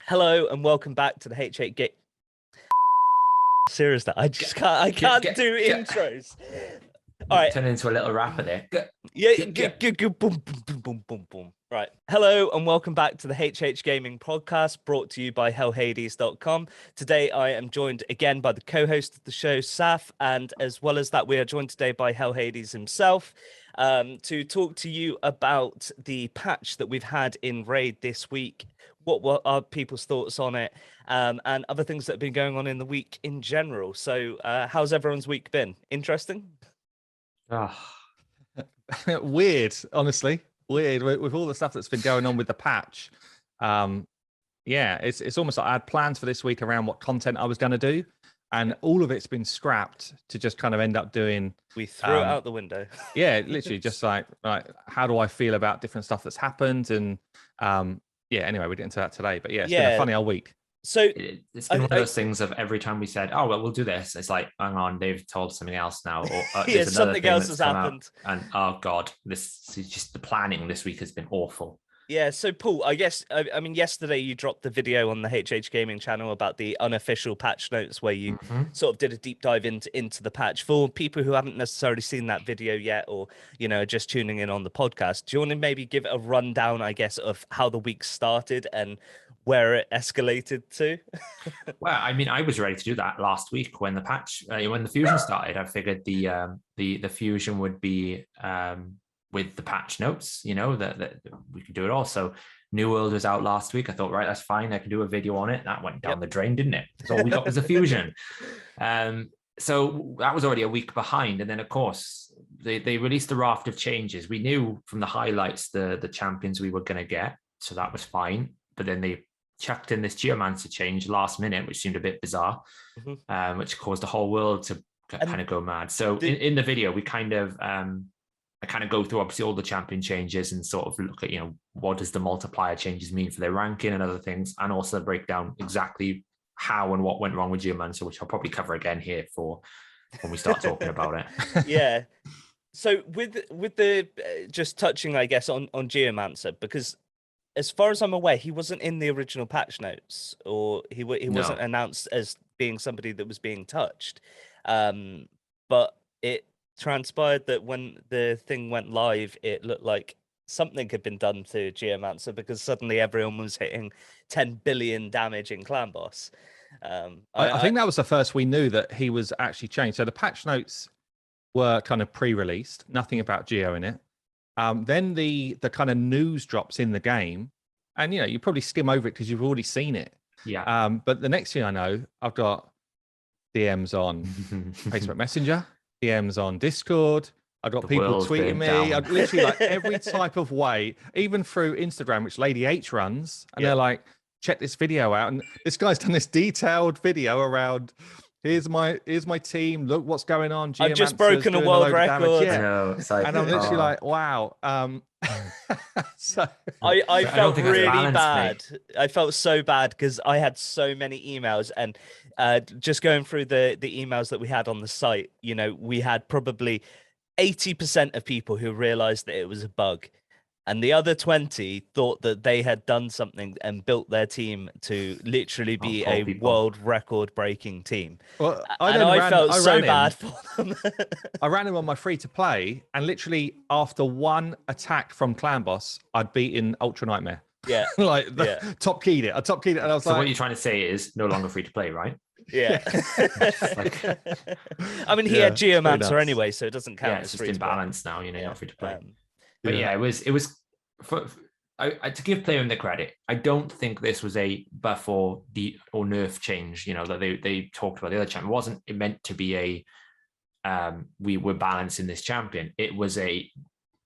Hello and welcome back to the H8 Gate. Seriously, I can't do intros. All right. Turn into a little rapper there. Boom, boom, boom, boom, boom. Right. Hello and welcome back to the HH Gaming podcast brought to you by HELLHADES.com. Today I am joined again by the co-host of the show, Saf, and as well as that, we are joined today by HELLHADES himself to talk to you about the patch that we've had in Raid this week. What are people's thoughts on it, and other things that have been going on in the week in general. So how's everyone's week been? Interesting? Weird, honestly. Weird with all the stuff that's been going on with the patch. Yeah, it's almost like I had plans for this week around what content I was going to do, and all of it's been scrapped to just kind of end up doing. We threw it out the window. Yeah, literally just like how do I feel about different stuff that's happened, and yeah. Anyway, we get into that today, but yeah, it's been a funny old week. So it's been one of those things of every time we said, "Oh well, we'll do this," it's like, "Hang on, they've told something else now." Or yeah, something else has happened, and oh god, this is just the planning this week has been awful. Yeah, so Paul, I guess I mean yesterday you dropped the video on the HH Gaming channel about the unofficial patch notes where you sort of did a deep dive into the patch. For people who haven't necessarily seen that video yet, or just tuning in on the podcast, do you want to maybe give a rundown, I guess, of how the week started and where it escalated to? Well, I mean, I was ready to do that last week when the patch, when the fusion started. I figured the fusion would be with the patch notes, that we could do it all. So New World was out last week. I thought, right, that's fine. I can do a video on it. That went down the drain, didn't it? Because all we got was a fusion. So that was already a week behind. And then, of course, they released a raft of changes. We knew from the highlights the champions we were going to get. So that was fine. But then they chucked in this Geomancer change last minute, which seemed a bit bizarre, which caused the whole world to kind of go mad. So in the video, we kind of... I kind of go through obviously all the champion changes and sort of look at, what does the multiplier changes mean for their ranking and other things, and also break down exactly how and what went wrong with Geomancer, which I'll probably cover again here for when we start talking about it. Yeah. So with the just touching, I guess, on Geomancer, because as far as I'm aware, he wasn't in the original patch notes, or he wasn't announced as being somebody that was being touched. But it transpired that when the thing went live, it looked like something had been done to Geomancer, because suddenly everyone was hitting 10 billion damage in Clan Boss. I think that was the first we knew that he was actually changed. So the patch notes were kind of pre-released, nothing about Geo in it. Then the kind of news drops in the game, and you probably skim over it because you've already seen it. Yeah. But the next thing I know, I've got DMs on Facebook Messenger, DMs on Discord. I got people tweeting me. I've literally like every type of way, even through Instagram, which Lady H runs, and they're like, check this video out. And this guy's done this detailed video around, here's my team, look what's going on. I've just broken a world record. Yeah. And I'm literally like, wow. So I felt really bad. I felt so bad because I had so many emails, and just going through the emails that we had on the site, we had probably 80% of people who realized that it was a bug, and the other 20 thought that they had done something and built their team to literally be a world record breaking team. Well, I felt so bad for them. I ran him on my free to play, and literally after one attack from Clan Boss, I'd beaten Ultra Nightmare. Yeah. Top keyed it. I top keyed it, and I was like, what you're trying to say is no longer free to play, right? Yeah. I mean, he had Geomancer anyway, so it doesn't count. Yeah, it's just imbalanced now, not free to play. But yeah, it was to give players the credit. I don't think this was a buff or nerf change. That they talked about the other champion. It wasn't meant to be a we were balancing this champion. It was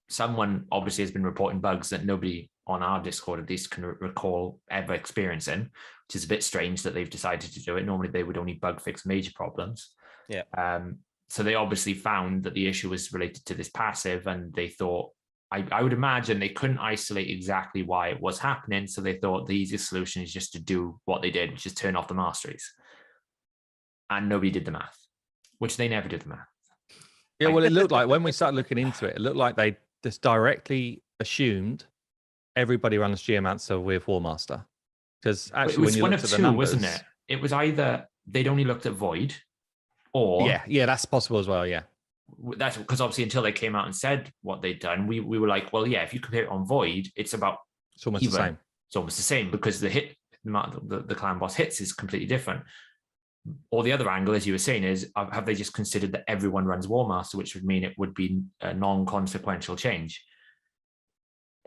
someone obviously has been reporting bugs that nobody on our Discord at least can recall ever experiencing, which is a bit strange that they've decided to do it. Normally they would only bug fix major problems. Yeah. So they obviously found that the issue was related to this passive, and they thought, I would imagine they couldn't isolate exactly why it was happening. So they thought the easiest solution is just to do what they did, which is turn off the masteries. And nobody did the math, which they never did the math. Yeah, well, it looked like when we started looking into it, it looked like they just directly assumed everybody runs Geomancer with War Master. Because actually, it was when you one looked of at the two, numbers, wasn't it? It was either they'd only looked at Void, or yeah, that's possible as well. Yeah, that's because obviously until they came out and said what they'd done, we were like, well, yeah, if you compare it on Void, it's about it's almost the same. It's almost the same because the clan boss hits is completely different. Or the other angle, as you were saying, is have they just considered that everyone runs Warmaster, which would mean it would be a non-consequential change?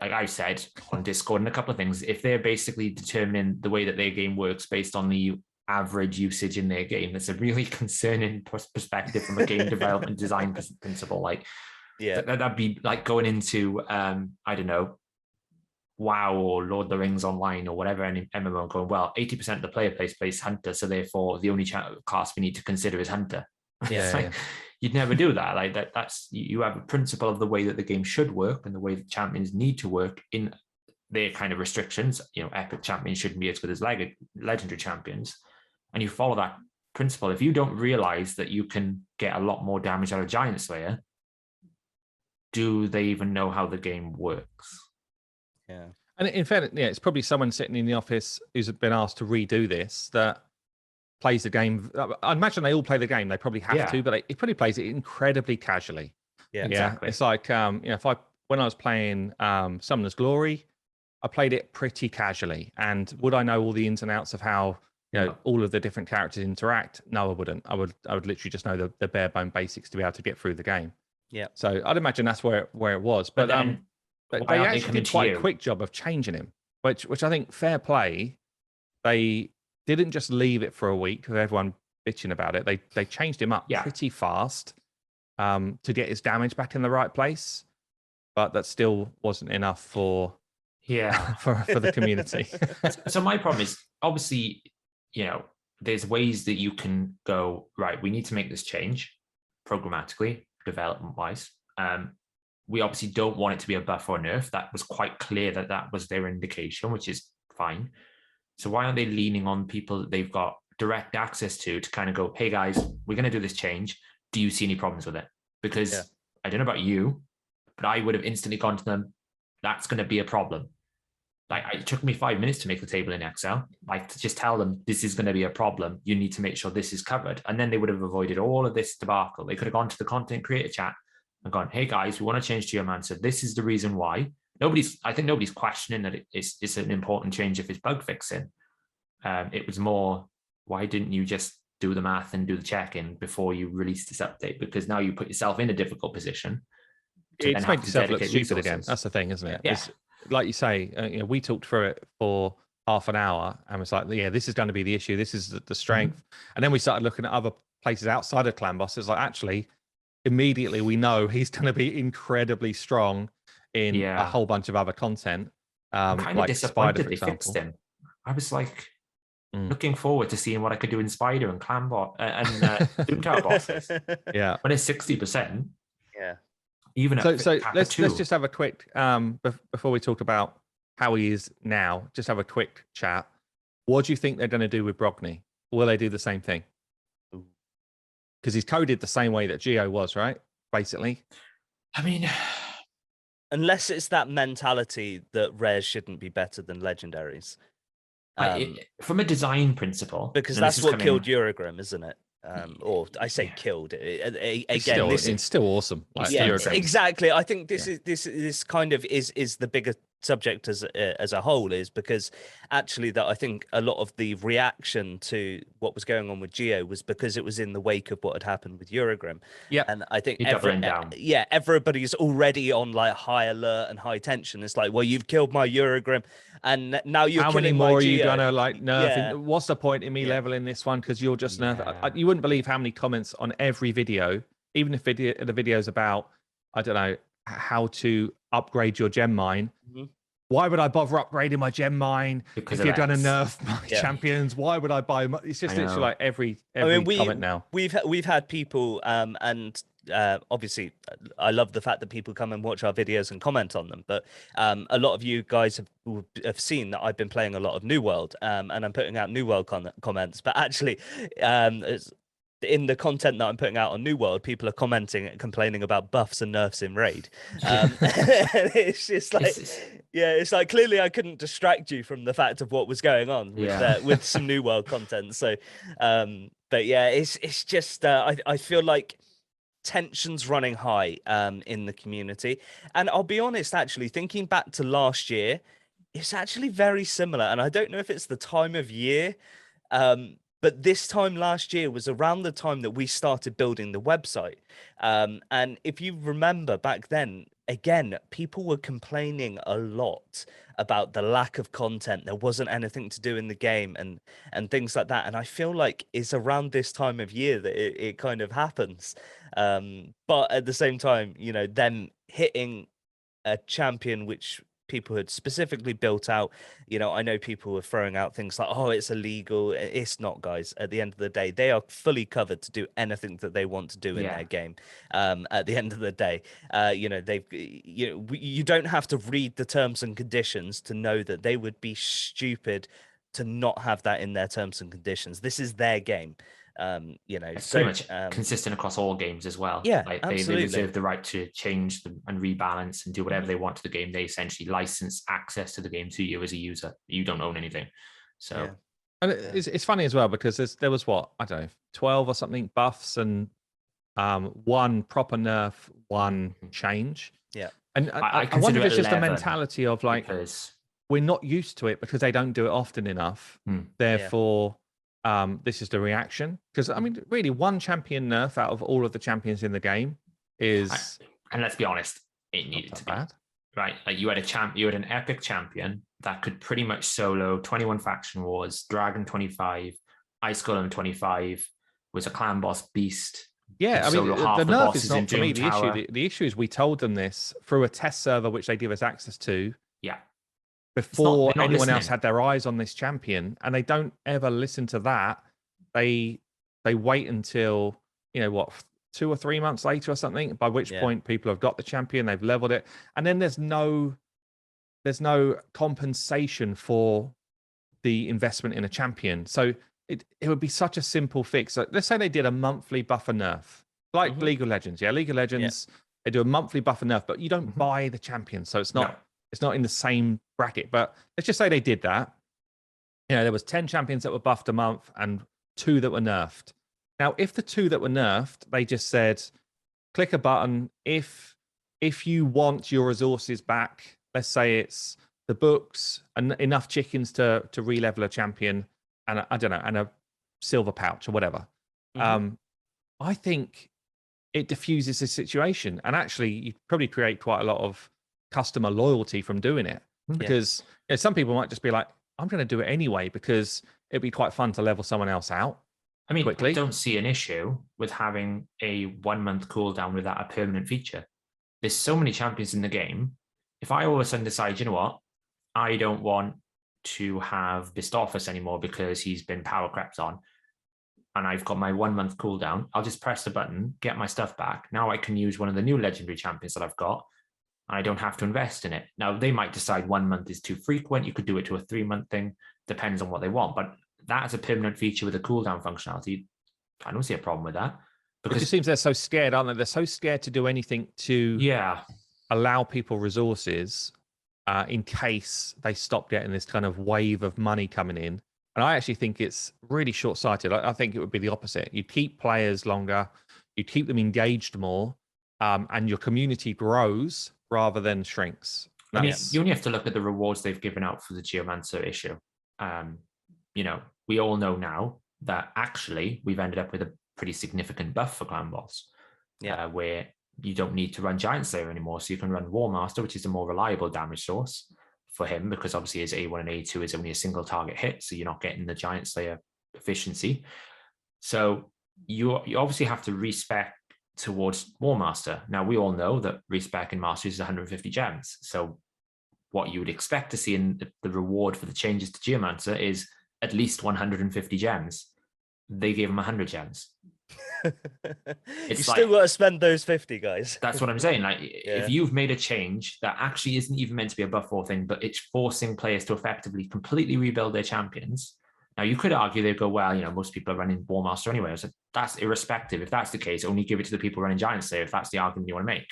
Like I said on Discord and a couple of things, if they're basically determining the way that their game works based on the average usage in their game, that's a really concerning perspective from a game development design principle. Like, that'd be like going into I don't know, WoW or Lord of the Rings Online or whatever, any MMO, going, well, 80% of the player plays Hunter, so therefore the only class we need to consider is Hunter. You'd never do that. Like that's you have a principle of the way that the game should work and the way that champions need to work in their kind of restrictions. You know, epic champions shouldn't be as good as legendary champions, and you follow that principle. If you don't realize that you can get a lot more damage out of Giant Slayer, do they even know how the game works? Yeah. And in fact, it's probably someone sitting in the office who's been asked to redo this that plays the game. I imagine they all play the game. They probably have to, but it probably plays it incredibly casually. Yeah, exactly. It's like, when I was playing Summoner's Glory, I played it pretty casually. And would I know all the ins and outs of how all of the different characters interact? No, I wouldn't. I would literally just know the bare bone basics to be able to get through the game. Yeah. So I'd imagine that's where it was. But they actually did quite a quick job of changing him, which I think fair play. They didn't just leave it for a week with everyone bitching about it. They changed him up pretty fast to get his damage back in the right place, but that still wasn't enough for the community. So my problem is obviously, there's ways that you can go, right, we need to make this change programmatically, development wise. We obviously don't want it to be a buff or nerf. That was quite clear that was their indication, which is fine. So why aren't they leaning on people that they've got direct access to kind of go, hey guys, we're going to do this change. Do you see any problems with it? Because I don't know about you, but I would have instantly gone to them. That's going to be a problem. Like it took me 5 minutes to make the table in Excel. Like to just tell them this is going to be a problem. You need to make sure this is covered. And then they would have avoided all of this debacle. They could have gone to the content creator chat and gone, hey guys, we want to change Geomancer. This is the reason why. I think nobody's questioning that it's an important change if it's bug fixing. It was more, why didn't you just do the math and do the check-in before you release this update? Because now you put yourself in a difficult position. It's made yourself look stupid again. That's the thing, isn't it? Yeah. Like you say, we talked through it for half an hour and it's like, this is going to be the issue. This is the strength. Mm-hmm. And then we started looking at other places outside of Clan Boss. It's like, actually, immediately we know he's going to be incredibly strong in a whole bunch of other content. I'm kind of disappointed they fixed him. I was like looking forward to seeing what I could do in Spider and Clan Bot and Doom Tower bosses. Yeah, when it's 60%. Yeah, even so let's just have a quick before we talk about how he is now. Just have a quick chat. What do you think they're going to do with Brogni? Will they do the same thing? Because he's coded the same way that Geo was, right? Basically. I mean, unless it's that mentality that rares shouldn't be better than legendaries. From a design principle. Because that's what killed Eurogrim, isn't it? Or I say killed. Again, it's still awesome. Like, exactly. I think this kind of is the bigger subject as a whole, is because actually that I think a lot of the reaction to what was going on with Geo was because it was in the wake of what had happened with Eurogrim. Yeah, and I think everybody's already on like high alert and high tension. It's like, well, you've killed my Eurogrim, and now you're how killing many more my are you Geo. gonna like nerf? What's the point in me leveling this one? Because you're just nerf. You wouldn't believe how many comments on every video, even if the video's about, I don't know, how to upgrade your gem mine. Mm-hmm. Why would I bother upgrading my gem mine if you're going to nerf my champions? Why would I buy? It's just literally like every comment now. We've had people and obviously I love the fact that people come and watch our videos and comment on them, but a lot of you guys have seen that I've been playing a lot of New World and I'm putting out New World comments, but actually in the content that I'm putting out on New World, people are commenting and complaining about buffs and nerfs in Raid. It's just like, it's like clearly I couldn't distract you from the fact of what was going on with some New World content. So, but yeah, it's just I feel like tensions running high in the community, and I'll be honest, actually thinking back to last year, it's actually very similar, and I don't know if it's the time of year, but this time last year was around the time that we started building the website, and if you remember back then, again, people were complaining a lot about the lack of content. There wasn't anything to do in the game and things like that, and I feel like it's around this time of year that it kind of happens. But at the same time, you know, them hitting a champion which people had specifically built out, you know, I know people were throwing out things like, oh, it's illegal. It's not, guys. At the end of the day, they are fully covered to do anything that they want to do in their game. At the end of the day, you know, you don't have to read the terms and conditions to know that they would be stupid to not have that in their terms and conditions. This is their game. You know, it's pretty much consistent across all games as well. Yeah, like absolutely. They reserve the right to change them and rebalance and do whatever they want to the game. They essentially license access to the game to you as a user. You don't own anything. So, and it's funny as well because there was what, I don't know, 12 or something buffs and one proper nerf, one change. Yeah, and I wonder if it's just a mentality of like, we're not used to it because they don't do it often enough. Therefore. This is the reaction, because I mean, really, one champion nerf out of all of the champions in the game is, and let's be honest, it needed to be bad, right? Like you had an epic champion that could pretty much solo 21 faction wars, Dragon 25, Ice Golem 25, was a clan boss beast. Yeah, I mean, the nerf is not for me the issue. The issue is we told them this through a test server which they give us access to. Yeah. Before anyone else had their eyes on this champion, and they don't ever listen to that. They wait until, you know, what, 2 or 3 months later or something, by which point people have got the champion, they've leveled it, and then there's no compensation for the investment in a champion. So it would be such a simple fix. So let's say they did a monthly buffer nerf, like League of Legends. Yeah, League of Legends, they do a monthly buffer nerf, but you don't buy the champion, so it's not. No. It's not in the same bracket, but let's just say they did that. You know, there was 10 champions that were buffed a month and 2 that were nerfed. Now, if the 2 that were nerfed, they just said, click a button. If you want your resources back, let's say it's the books and enough chickens to re-level a champion and I don't know, and a silver pouch or whatever. I think it diffuses the situation, and actually you probably create quite a lot of customer loyalty from doing it, because you know, some people might just be like, I'm going to do it anyway because it'd be quite fun to level someone else out. I mean, quickly. I don't see an issue with having a 1 month cooldown without a permanent feature. There's so many champions in the game. If I all of a sudden decide, you know what, I don't want to have Bistofus anymore because he's been power crept on, and I've got my 1 month cooldown, I'll just press the button, get my stuff back. Now I can use one of the new legendary champions that I've got. I don't have to invest in it. Now, they might decide 1 month is too frequent. You could do it to a 3 month thing. Depends on what they want. But that's a permanent feature with a cooldown functionality. I don't see a problem with that. Because it just seems they're so scared, aren't they? They're so scared to do anything to allow people resources in case they stop getting this kind of wave of money coming in. And I actually think it's really short-sighted. I think it would be the opposite. You keep players longer. You keep them engaged more. And your community grows rather than shrinks. I mean, you only have to look at the rewards they've given out for the Geomancer issue. You know, we all know now that actually we've ended up with a pretty significant buff for Clan Boss, where you don't need to run Giant Slayer anymore. So you can run War Master, which is a more reliable damage source for him, because obviously his A1 and A2 is only a single target hit, so you're not getting the Giant Slayer efficiency. So you obviously have to respec towards War Master. Now, we all know that respec in Masters is 150 gems. So what you would expect to see in the reward for the changes to Geomancer is at least 150 gems. They gave him 100 gems. You still got to spend those 50, guys. That's what I'm saying. Like, if you've made a change that actually isn't even meant to be a buff or thing, but it's forcing players to effectively completely rebuild their champions, Now, you could argue, they go, well, most people are running Warmaster anyway. So that's irrespective. If that's the case, only give it to the people running Giant Slayer, if that's the argument you want to make.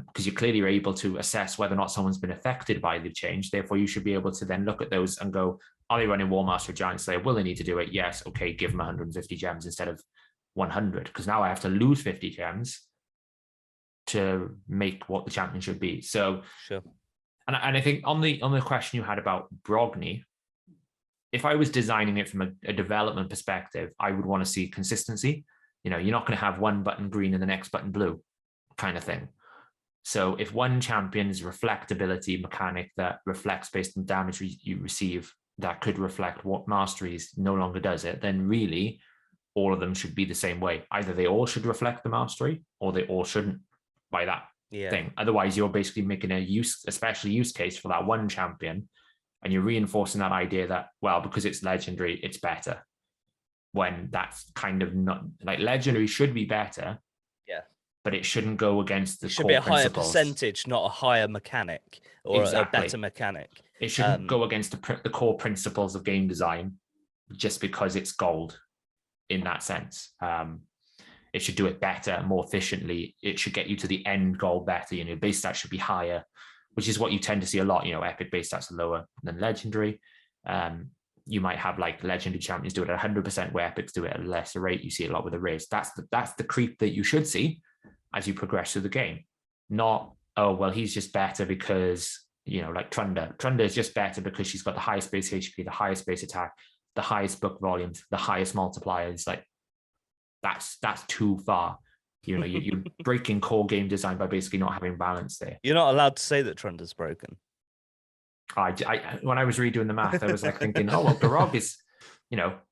Because you clearly are able to assess whether or not someone's been affected by the change. Therefore, you should be able to then look at those and go, are they running Warmaster or Giant Slayer? Will they need to do it? Yes. Okay, give them 150 gems instead of 100. Because now I have to lose 50 gems to make what the champion should be. So, sure. And I think on the question you had about Brogni, if I was designing it from a development perspective, I would want to see consistency. You're not going to have one button green and the next button blue kind of thing. So if one champion's reflectability mechanic that reflects based on damage you receive, that could reflect what masteries no longer does it, then really all of them should be the same way. Either they all should reflect the mastery or they all shouldn't by that thing. Otherwise, you're basically making a special use case for that one champion. And you're reinforcing that idea that, well, because it's legendary, it's better. When that's kind of not, like, legendary should be better. Yeah. But it shouldn't go against the It should be a higher percentage, not a higher mechanic or a better mechanic. It shouldn't go against the core principles of game design just because it's gold in that sense. It should do it better, more efficiently. It should get you to the end goal better. Base stats should be higher, which is what you tend to see a lot. Epic base stats are lower than legendary. You might have like legendary champions do it at 100%, where epics do it at a lesser rate. You see a lot with the rares. That's the creep that you should see as you progress through the game. Not, oh, well, he's just better because, like Trunda. Trunda is just better because she's got the highest base HP, the highest base attack, the highest book volumes, the highest multipliers. Like, that's too far. You're breaking core game design by basically not having balance there. You're not allowed to say that Trunda's broken. I when I was redoing the math, I was like thinking, oh, well, Garog is,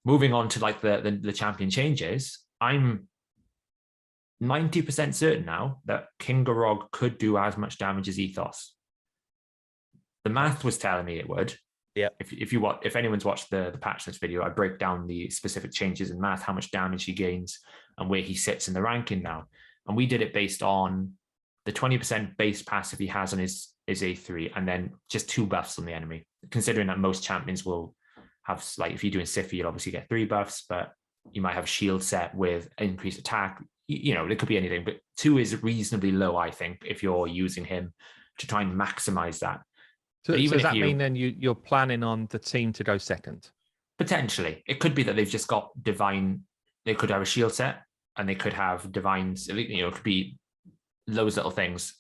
moving on to like the champion changes. I'm 90% certain now that King Garog could do as much damage as Ethos. The math was telling me it would. Yeah. If anyone's watched the patch notes video, I break down the specific changes in math, how much damage he gains, and where he sits in the ranking now. And we did it based on the 20% base passive he has on his A3, and then just 2 buffs on the enemy. Considering that most champions will have, like, if you're doing Siphi, you'll obviously get 3 buffs, but you might have a shield set with increased attack. It could be anything, but 2 is reasonably low, I think, if you're using him to try and maximize that. So does that mean then you're planning on the team to go second? Potentially. It could be that they've just got divine. They could have a shield set and they could have divines. It could be those little things.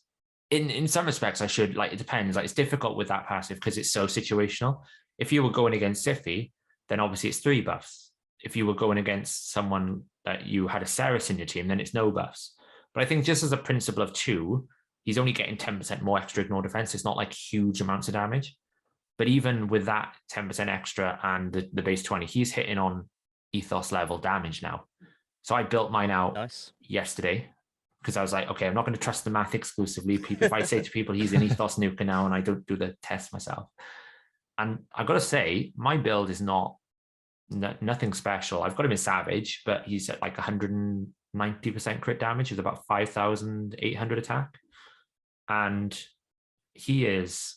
In some respects, it depends. Like, it's difficult with that passive because it's so situational. If you were going against Siphi, then obviously it's 3 buffs. If you were going against someone that you had a Ceres in your team, then it's no buffs. But I think just as a principle of 2, he's only getting 10% more extra ignore defense. It's not like huge amounts of damage. But even with that 10% extra and the base 20, he's hitting on Ethos level damage now. So I built mine out yesterday because I was like, okay, I'm not going to trust the math exclusively. If I say to people he's an Ethos nuker now and I don't do the test myself. And I've got to say, my build is nothing special. I've got him in Savage, but he's at like 190% crit damage with about 5,800 attack. And he is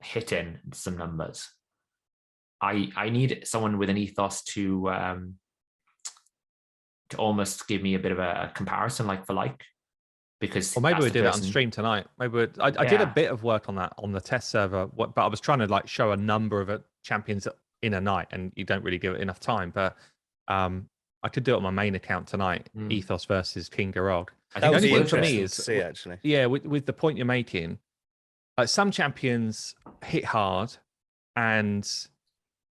hitting some numbers. I need someone with an Ethos to almost give me a bit of a comparison, like for like, because maybe we did it on stream tonight. Maybe I did a bit of work on that on the test server, but I was trying to like show a number of champions in a night, and you don't really give it enough time. But I could do it on my main account tonight. Ethos versus King Garog. That would be interesting to see, actually. Yeah, with the point you're making, like, some champions hit hard, and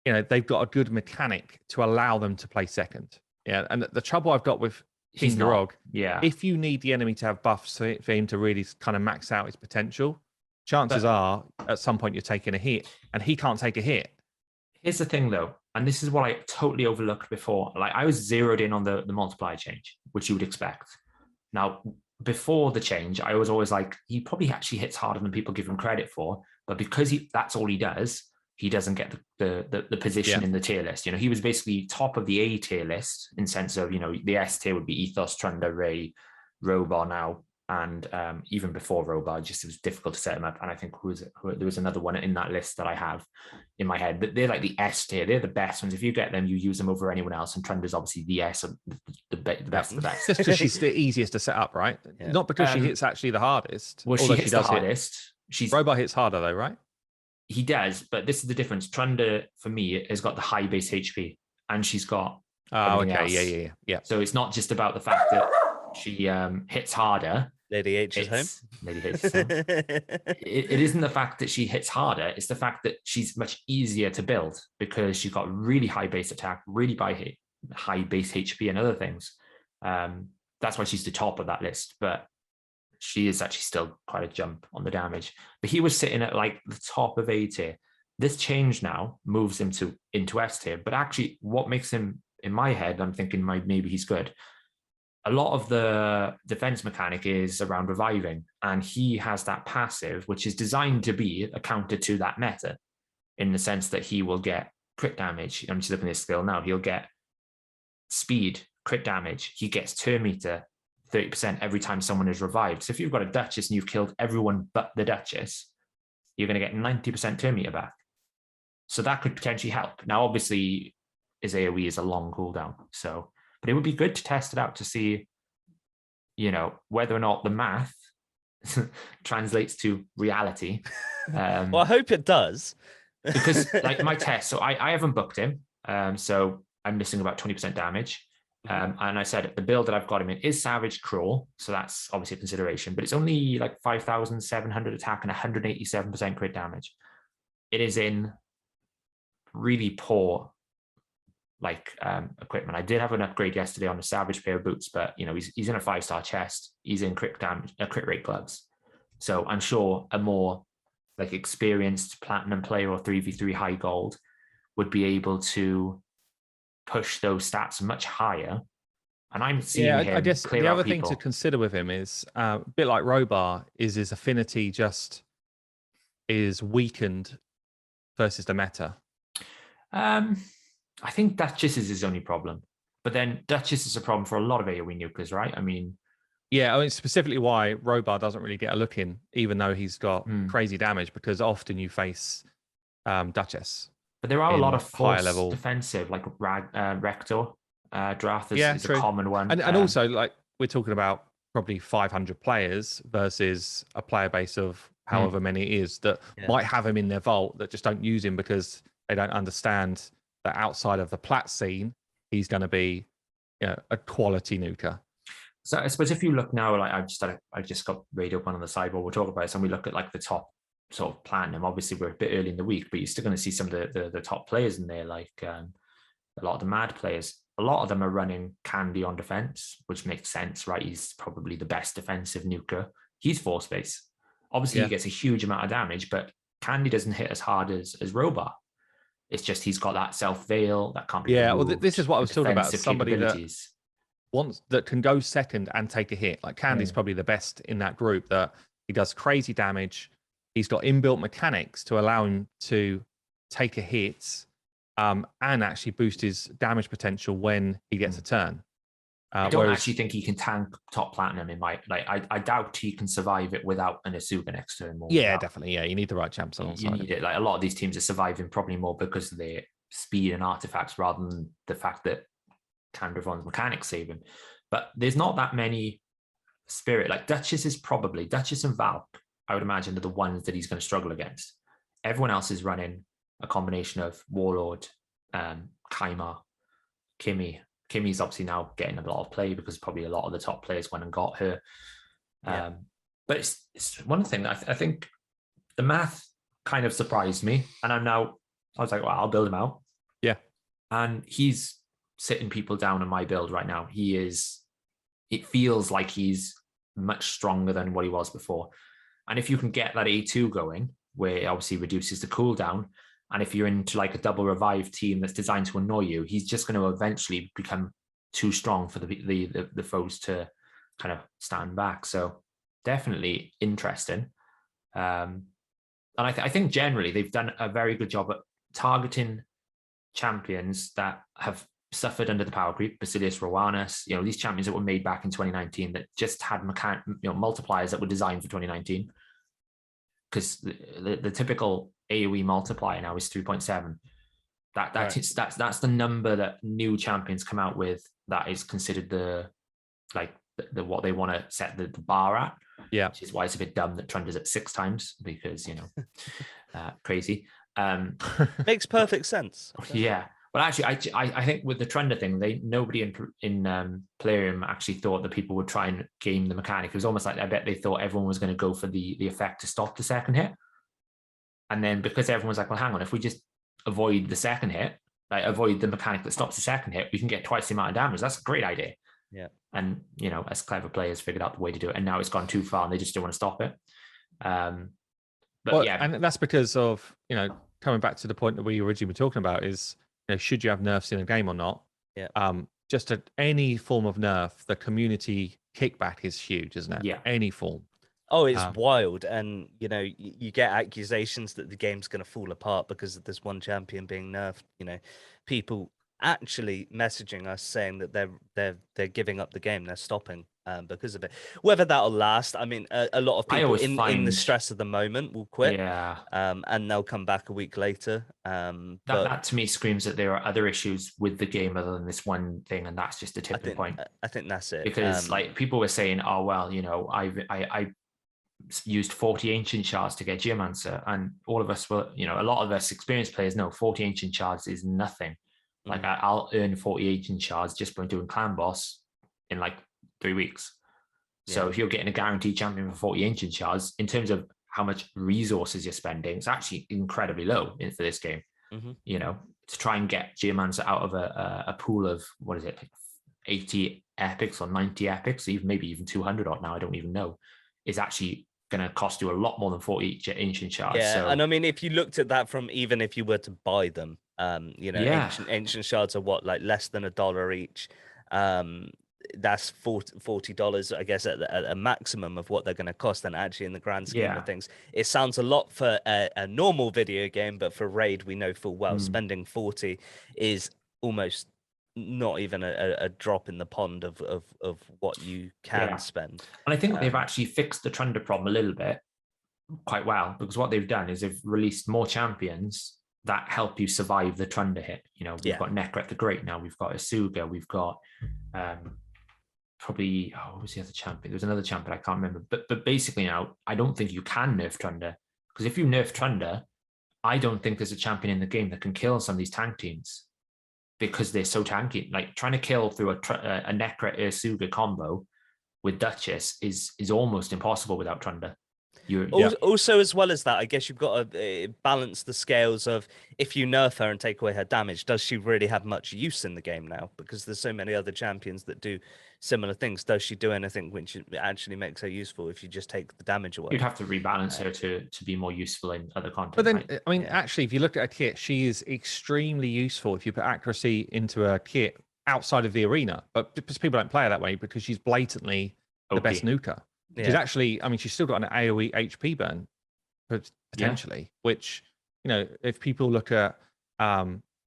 they've got a good mechanic to allow them to play second. Yeah, and the trouble I've got with King Garog, if you need the enemy to have buffs for him to really kind of max out his potential, chances are at some point you're taking a hit, and he can't take a hit. Here's the thing, though, and this is what I totally overlooked before. Like, I was zeroed in on the multiplier change, which you would expect. Now, before the change, I was always like, he probably actually hits harder than people give him credit for, but because that's all he does, he doesn't get the position in the tier list. He was basically top of the A tier list in sense of, the S tier would be Ethos, Trunda, Ray, Robo now, and even before Robar, just it was difficult to set him up. And I think there was another one in that list that I have in my head. But they're like the S tier. They're the best ones. If you get them, you use them over anyone else. And Trunder's obviously the S, the best of the best. Just because she's the easiest to set up, right? Yeah. Not because she hits actually the hardest. Well, she hits the hardest. Robar hits harder though, right? He does, but this is the difference. Trunder, for me, has got the high base HP, and she's got everything else. Yeah. So it's not just about the fact that she hits harder. Lady H is home. Lady H is home. It isn't the fact that she hits harder. It's the fact that she's much easier to build because she's got really high base attack, really high base HP and other things. That's why she's the top of that list. But she is actually still quite a jump on the damage. But he was sitting at like the top of A tier. This change now moves him into S tier. But actually, what makes him, in my head, I'm thinking maybe he's good. A lot of the defense mechanic is around reviving, and he has that passive, which is designed to be a counter to that meta, in the sense that he will get crit damage. I'm just looking at his skill now. He'll get speed, crit damage. He gets turn meter 30% every time someone is revived. So if you've got a Duchess and you've killed everyone but the Duchess, you're going to get 90% turn meter back. So that could potentially help. Now, obviously, his AoE is a long cooldown, so. But it would be good to test it out to see, whether or not the math translates to reality. Well, I hope it does. Because like my test, so I haven't booked him. So I'm missing about 20% damage. And I said the build that I've got him in is Savage Crawl. So that's obviously a consideration, but it's only like 5,700 attack and 187% crit damage. It is in really poor equipment. I did have an upgrade yesterday on a Savage pair of boots, but he's in a 5-star chest. He's in crit rate gloves. So I'm sure a more experienced platinum player or 3v3 high gold would be able to push those stats much higher. And I'm seeing him. I guess the other people. thing to consider with him is a bit like Robar is his affinity just is weakened versus the meta. I think Duchess is his only problem. But then Duchess is a problem for a lot of AoE nukers, right? I mean, specifically why Robar doesn't really get a look in, even though he's got crazy damage, because often you face Duchess. But there are a lot of higher level defensive, like Rector Drath is a common one. And also, we're talking about probably 500 players versus a player base of however many it is that might have him in their vault that just don't use him because they don't understand that outside of the plat scene, he's going to be a quality nuker. So I suppose if you look now, I just got radio up on the side while we're talking about this, and we look at the top sort of platinum. Obviously, we're a bit early in the week, but you're still going to see some of the top players in there, a lot of the mad players. A lot of them are running Candy on defense, which makes sense, right? He's probably the best defensive nuker. He's force base. Obviously, he gets a huge amount of damage, but Candy doesn't hit as hard as Robar. It's just he's got that self-veil that can't be removed. Well, this is what I was talking about. Somebody that can go second and take a hit. Like Candy's probably the best in that group, that he does crazy damage. He's got inbuilt mechanics to allow him to take a hit and actually boost his damage potential when he gets a turn. I don't actually think he can tank top platinum in my I doubt he can survive it without an Asuga next to him. Definitely. You need the right champs alongside him. You need it. A lot of these teams are surviving probably more because of their speed and artifacts rather than the fact that Candravon's mechanics save him. But there's not that many spirit. Duchess and Valk, I would imagine, are the ones that he's going to struggle against. Everyone else is running a combination of Warlord, Kaimar, Kimmy. Kimmy's obviously now getting a lot of play because probably a lot of the top players went and got her. But it's one thing that I think the math kind of surprised me. And I was like, well, I'll build him out. Yeah. And he's sitting people down on my build right now. It feels like he's much stronger than what he was before. And if you can get that A2 going, where it obviously reduces the cooldown, and if you're into a double revive team that's designed to annoy you, he's just going to eventually become too strong for the foes to kind of stand back. So definitely interesting. And I think generally they've done a very good job at targeting champions that have suffered under the power creep, Basilius Rowanus, these champions that were made back in 2019 that just had multipliers that were designed for 2019. Because the typical AoE multiplier now is 3.7. That's the number that new champions come out with that is considered the what they want to set the bar at. Yeah, which is why it's a bit dumb that Trunder's at 6 times, because crazy. Makes perfect sense. Yeah. Well, actually, I think with the Trunder thing, nobody in Plarium actually thought that people would try and game the mechanic. It was almost like I bet they thought everyone was going to go for the effect to stop the second hit. And then because everyone was like, well, hang on, if we just avoid the second hit, like avoid the mechanic that stops the second hit, we can get twice the amount of damage. That's a great idea. Yeah. And, as clever players figured out the way to do it. And now it's gone too far and they just don't want to stop it. Yeah. And that's because of, coming back to the point that we originally were talking about is, should you have nerfs in a game or not? Yeah. Just at any form of nerf, the community kickback is huge, isn't it? Yeah. Any form. Oh, it's wild. And, you get accusations that the game's going to fall apart because of this one champion being nerfed. People actually messaging us saying that they're giving up the game, they're stopping because of it. Whether that'll last, I mean, a lot of people in the stress of the moment will quit, and they'll come back a week later. That to me screams that there are other issues with the game other than this one thing, and that's just a tipping point. I think that's it, because people were saying, oh well, I used 40 ancient shards to get Geomancer, and all of us were, a lot of us experienced players know 40 ancient shards is nothing. Like I'll earn 40 ancient shards just by doing clan boss in 3 weeks. So if you're getting a guaranteed champion for 40 ancient shards, in terms of how much resources you're spending, it's actually incredibly low for this game. To try and get Geomancer out of a pool of, 80 epics or 90 epics, maybe even 200 odd now, I don't even know, is actually going to cost you a lot more than 40 ancient shards. And I mean, if you looked at that from even if you were to buy them, ancient shards are less than $1 each. That's $40, I guess, at a maximum of what they're going to cost. And actually, in the grand scheme of things, it sounds a lot for a normal video game, but for Raid, we know full well spending 40 is almost not even a drop in the pond of what you can spend. And I think they've actually fixed the Trunder problem a little bit quite well, because what they've done is they've released more champions that help you survive the Trunder hit. We've got Nekret the Great now, we've got Asuga, we've got probably, what was the other champion? There was another champion, I can't remember. But basically now, I don't think you can nerf Trunder, because if you nerf Trunder, I don't think there's a champion in the game that can kill some of these tank teams, because they're so tanky. Like trying to kill through a Nekret Asuga combo with Duchess is almost impossible without Trunder. Also, as well as that, I guess you've got to balance the scales of, if you nerf her and take away her damage, does she really have much use in the game now? Because there's so many other champions that do similar things. Does she do anything which actually makes her useful if you just take the damage away? You'd have to rebalance her to be more useful in other content. But then, I mean, actually, if you look at her kit, she is extremely useful if you put accuracy into her kit outside of the arena. But because people don't play her that way, because she's blatantly the best nuker. She's actually, I mean, she's still got an AoE HP burn, potentially, which, if people look at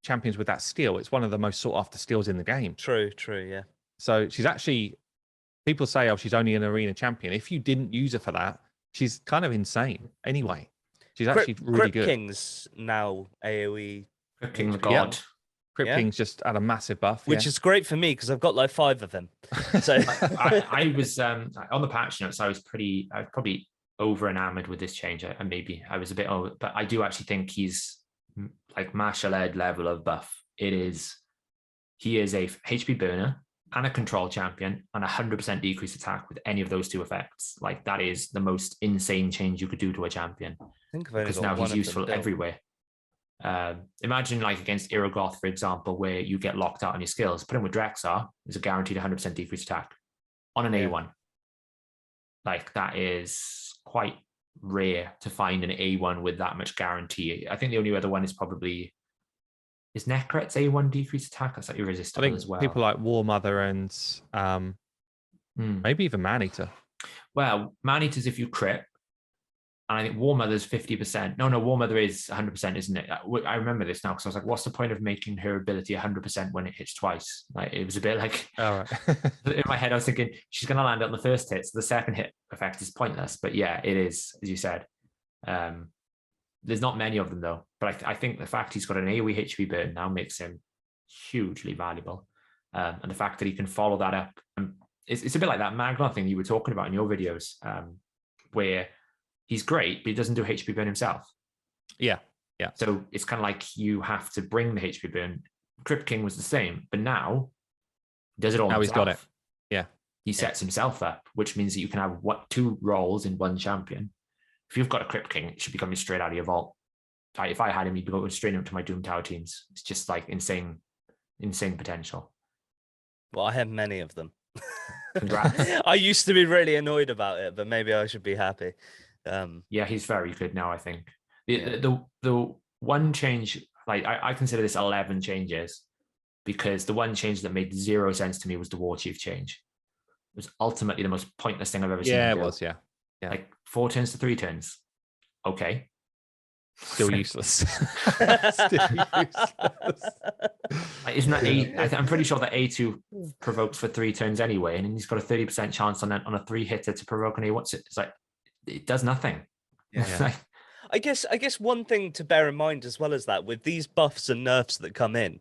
champions with that skill, it's one of the most sought after skills in the game. True, yeah. So she's actually, people say, oh, she's only an arena champion. If you didn't use her for that, she's kind of insane anyway. She's actually really good. Crip King's now AoE. Crip King the God. Crip King's just had a massive buff, which is great for me because I've got 5 of them. So I was on the patch notes. I was probably over enamored with this change. I was a bit over, but I do actually think he's like Marshall Ed level of buff. He is a HP burner and a control champion and 100% decreased attack with any of those 2 effects. Like that is the most insane change you could do to a champion. Because now he's useful everywhere. Imagine against Irogoth, for example, where you get locked out on your skills. Put him with Drexar, is a guaranteed 100% decreased attack on an A1. That is quite rare to find an A1 with that much guarantee. I think the only other one is Nekret's A1 decreased attack. That's irresistible as well. People like War Mother and maybe even Maneater. Well, Maneater's if you crit. And I think War Mother's 50%. No, War Mother is 100%, isn't it? I remember this now because I was like, what's the point of making her ability 100% when it hits twice? Like, it was a bit like, all right. in my head, I was thinking she's going to land on the first hit. So the second hit effect is pointless. But yeah, it is, as you said. There's not many of them though. But I think the fact he's got an AoE HP burn now makes him hugely valuable. And the fact that he can follow that up. It's a bit like that Magnon thing you were talking about in your videos, where he's great, but he doesn't do HP burn himself. Yeah. So it's kind of like you have to bring the HP burn. Crip King was the same, but now he does it all now himself. He's got it. Yeah. He sets himself up, which means that you can have two roles in one champion. If you've got a Crip King, it should be coming straight out of your vault. If I had him, he'd be going straight into my Doom Tower teams. It's just like insane potential. Well, I have many of them. Congrats. I used to be really annoyed about it, but maybe I should be happy. Yeah, he's very good now, I think. The one change, like I consider this 11 changes, because the one change that made zero sense to me was the War Chief change. It was ultimately the most pointless thing I've ever seen. Yeah, it was, yeah. Like 4 turns to 3 turns. Okay. Still useless. Still useless. Isn't that I'm pretty sure that A2 provokes for 3 turns anyway, and he's got a 30% chance on a 3-hitter to provoke an A. It's like, it does nothing. Yeah. I guess one thing to bear in mind as well as that, with these buffs and nerfs that come in,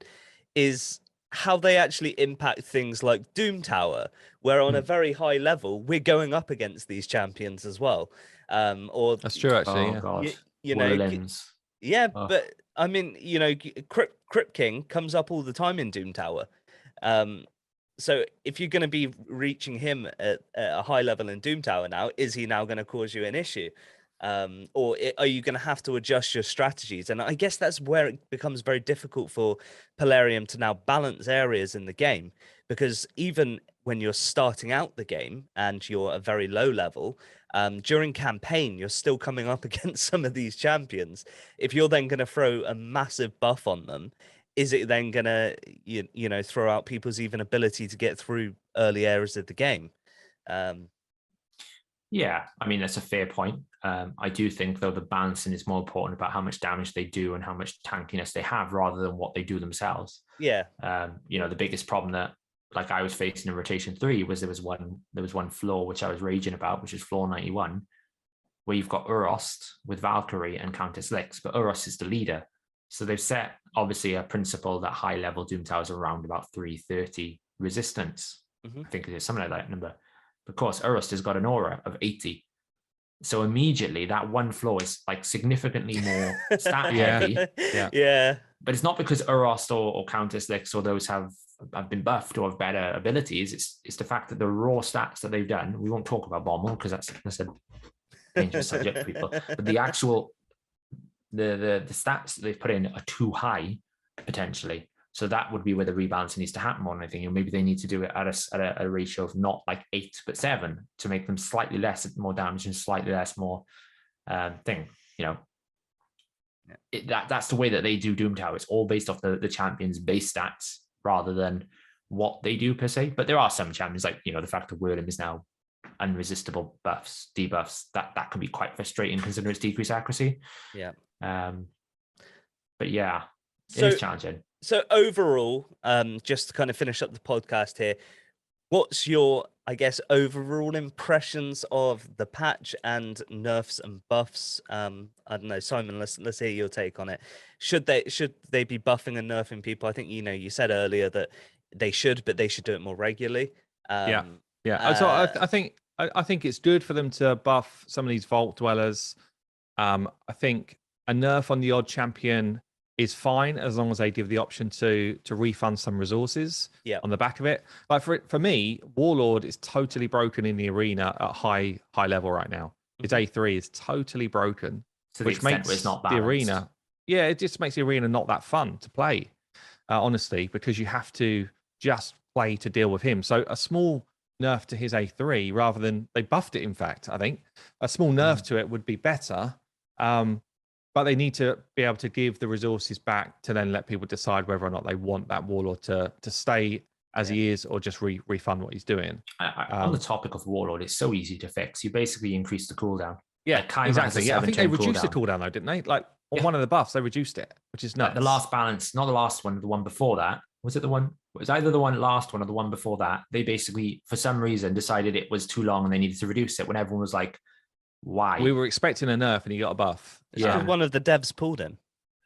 is how they actually impact things like Doom Tower, where on a very high level we're going up against these champions as well. Or that's true, actually. Oh God. You know, yeah, but I mean, you know, Crip King comes up all the time in Doom Tower. So if you're going to be reaching him at a high level in Doom Tower now, is he now going to cause you an issue? Or are you going to have to adjust your strategies? And I guess that's where it becomes very difficult for Polarium to now balance areas in the game, because even when you're starting out the game and you're a very low level, during campaign, you're still coming up against some of these champions. If you're then going to throw a massive buff on them, is it then going to, you know, throw out people's even ability to get through early areas of the game? Yeah, I mean, that's a fair point. I do think, though, the balancing is more important about how much damage they do and how much tankiness they have rather than what they do themselves. Yeah. You know, the biggest problem that, like, I was facing in Rotation 3 was there was one flaw which I was raging about, which is flaw 91, where you've got Urost with Valkyrie and Countess Lix, but Urost is the leader. So they've set, obviously, a principle that high-level Doom Towers are around about 330 resistance. I think it is something like that number. Of course, Urost has got an aura of 80. So immediately that one flaw is like significantly more stat heavy. Yeah. But it's not because Urost or Countess Lix or those have been buffed or have better abilities. It's the fact that the raw stats that they've done, we won't talk about Bommel because that's a dangerous subject for people. But the actual the stats that they've put in are too high potentially. So that would be where the rebalancing needs to happen more than anything. And maybe they need to do it at a ratio of not like 8 but 7 to make them slightly less more damage and slightly less more thing. You know, that's the way that they do Doom Tower. It's all based off the champion's base stats rather than what they do per se. But there are some champions, like, you know, the fact that Whirlim is now unresistible buffs, debuffs, that can be quite frustrating considering its decreased accuracy. Yeah. But yeah, it's challenging. So overall, just to kind of finish up the podcast here, what's your, I guess, overall impressions of the patch and nerfs and buffs? I don't know, Simon, let's hear your take on it. Should they be buffing and nerfing people? I think, you know, you said earlier that they should, but they should do it more regularly. So I think it's good for them to buff some of these vault dwellers. I think a nerf on the odd champion is fine as long as they give the option to refund some resources on the back of it. Like for me, Warlord is totally broken in the arena at high level right now. His A3 is totally broken, which makes it's not the arena. Yeah, it just makes the arena not that fun to play, honestly, because you have to just play to deal with him. So a small nerf to his A3 rather than they buffed it. In fact, I think a small nerf to it would be better. But they need to be able to give the resources back to then let people decide whether or not they want that Warlord to stay as he is or just refund what he's doing. On the topic of Warlord, it's so easy to fix. You basically increase the cooldown. Yeah, Like, Kai'Ma exactly. has a Yeah, I think they 7-turn reduced the cooldown. cooldown though, didn't they? Like on Yeah. one of the buffs, they reduced it, which is nuts. Like the last balance, not the last one, the one before that. Was it the one? It was either the one last one or the one before that. They basically, for some reason, decided it was too long and they needed to reduce it when everyone was like, why? We were expecting a nerf and he got a buff. It's because one of the devs pulled him.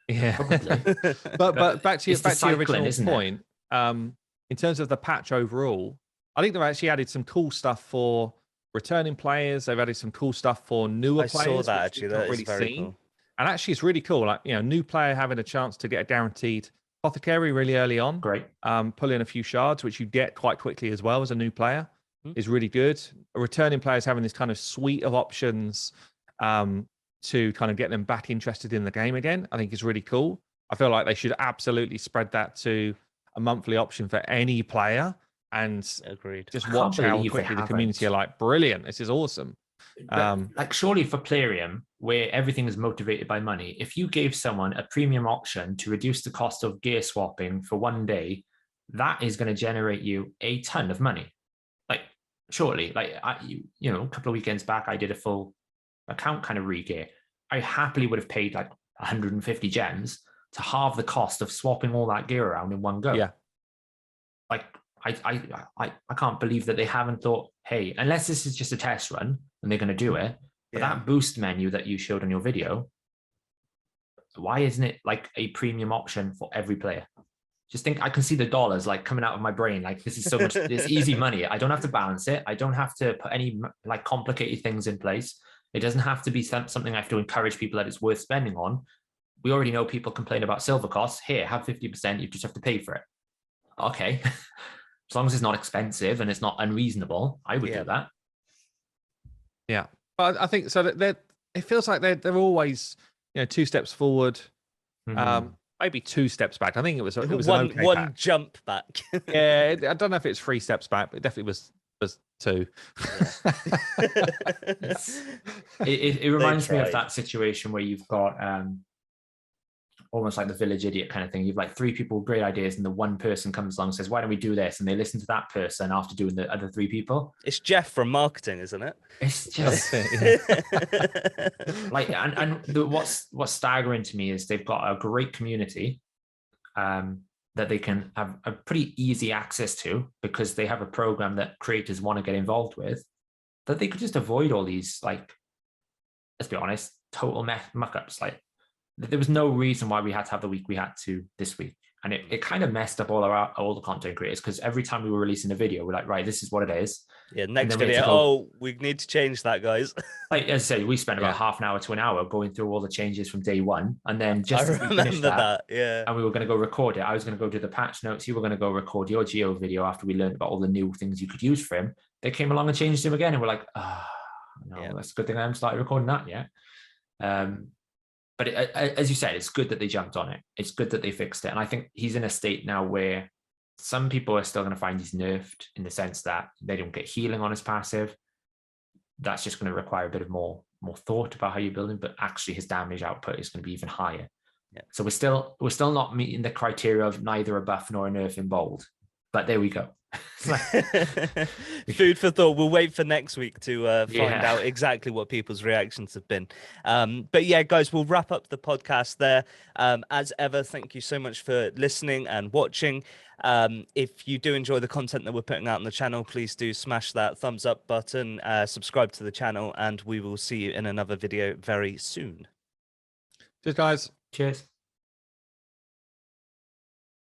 Yeah. Probably. but back to your cycling, original point, in terms of the patch overall, I think they've actually added some cool stuff for returning players. They've added some cool stuff for newer players. I saw that actually. We've That not is really very seen. cool. And actually, it's really cool. Like, new player having a chance to get a guaranteed apothecary really early on. Great. Pull in a few shards, which you get quite quickly as well as a new player, is really good. A returning players having this kind of suite of options to kind of get them back interested in the game again, I think is really cool. I feel like they should absolutely spread that to a monthly option for any player and Agreed. just watch how quickly the community are like, brilliant, this is awesome. Like, surely for Plarium, where everything is motivated by money, if you gave someone a premium option to reduce the cost of gear swapping for one day, that is going to generate you a ton of money. Like, surely, like, a couple of weekends back, I did a full account kind of re-gear. I happily would have paid like 150 gems to halve the cost of swapping all that gear around in one go. Yeah. Like, I can't believe that they haven't thought, hey, unless this is just a test run and they're going to do it, but that boost menu that you showed on your video, why isn't it like a premium option for every player? Just think, I can see the dollars like coming out of my brain. Like, this is so much, it's easy money. I don't have to balance it. I don't have to put any like complicated things in place. It doesn't have to be something I have to encourage people that it's worth spending on. We already know people complain about silver costs. Here, have 50%, you just have to pay for it. Okay. As long as it's not expensive and it's not unreasonable, I would do that. Yeah. But I think so that it feels like they're always, 2 steps forward, maybe 2 steps back. I think it was one jump back. Yeah, I don't know if it's 3 steps back, but it definitely was 2. It reminds me of that situation where you've got almost like the village idiot kind of thing. You've like 3 people with great ideas, and the one person comes along and says, why don't we do this? And they listen to that person after doing the other 3 people. It's Jeff from marketing, isn't it? It's just like, what's staggering to me is they've got a great community that they can have a pretty easy access to, because they have a program that creators want to get involved with, that they could just avoid all these, like, let's be honest, total muck-ups. Like, there was no reason why we had to have the week we had to this week. And it kind of messed up all the content creators, because every time we were releasing a video, we're like, right, this is what it is. Yeah, next video, we need to change that, guys. Like, as I say, we spent about half an hour to an hour going through all the changes from day one. And then just as we finished that, and we were going to go record it, I was going to go do the patch notes. You were going to go record your Geo video after we learned about all the new things you could use for him. They came along and changed him again. And we're like, no, that's a good thing I haven't started recording that yet. But as you said, it's good that they jumped on it. It's good that they fixed it. And I think he's in a state now where some people are still going to find he's nerfed, in the sense that they don't get healing on his passive. That's just going to require a bit of more thought about how you build him, but actually his damage output is going to be even higher. Yeah. So we're still not meeting the criteria of neither a buff nor a nerf in bold. But there we go. Food for thought. We'll wait for next week to find out exactly what people's reactions have been. But yeah, guys, we'll wrap up the podcast there. As ever, thank you so much for listening and watching. If you do enjoy the content that we're putting out on the channel, please do smash that thumbs up button, subscribe to the channel, and we will see you in another video very soon. Cheers, guys. Cheers.